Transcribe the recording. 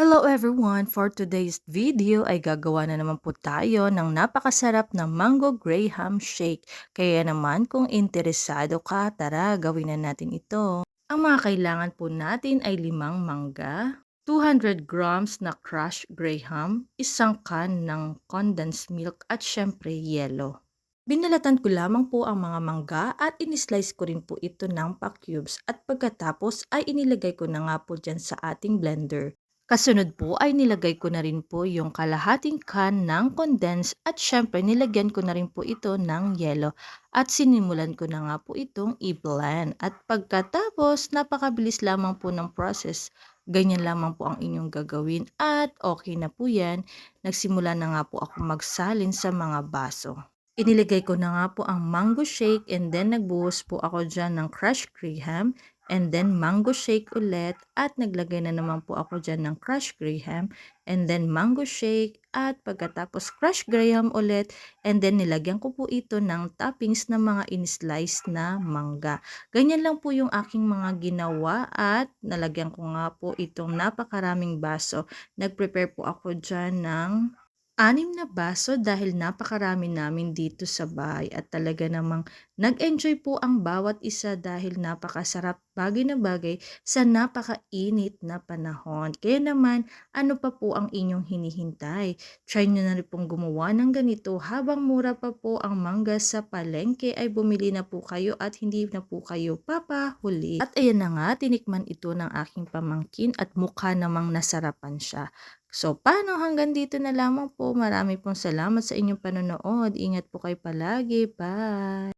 Hello everyone! For today's video ay gagawa na naman po tayo ng napakasarap na mango graham shake. Kaya naman kung interesado ka, tara gawin na natin ito. Ang mga kailangan po natin ay 5 mangga, 200 grams na crushed graham, isang can ng condensed milk at syempre yelo. Binalatan ko lamang po ang mga mangga at inislice ko rin po ito ng pa-cubes at pagkatapos ay inilagay ko na nga po dyan sa ating blender. Kasunod po ay nilagay ko na rin po yung kalahating can ng condense at syempre nilagyan ko na rin po ito ng yelo at sinimulan ko na nga po itong i-blend. At pagkatapos napakabilis lamang po ng process. Ganyan lamang po ang inyong gagawin at okay na po yan. Nagsimula na nga po ako magsalin sa mga baso. Iniligay ko na nga po ang mango shake and then nagbuhos po ako dyan ng crushed graham and then mango shake ulit at naglagay na naman po ako dyan ng crushed graham and then mango shake at pagkatapos crushed graham ulit and then nilagyan ko po ito ng toppings na mga in-slice na mangga. Ganyan lang po yung aking mga ginawa at nalagyan ko nga po itong napakaraming baso. Nag-prepare po ako dyan ng 6 na baso dahil napakarami namin dito sa bahay at talaga namang nag-enjoy po ang bawat isa dahil napakasarap bagay na bagay sa napakainit na panahon. Kaya naman, ano pa po ang inyong hinihintay? Try nyo na rin pong gumawa ng ganito habang mura pa po ang mangga sa palengke ay bumili na po kayo at hindi na po kayo papahuli. At ayan na nga, tinikman ito ng aking pamangkin at mukha namang nasarapan siya. So, paano hanggang dito na lamang po. Marami pong salamat sa inyong panonood. Ingat po kayo palagi. Bye!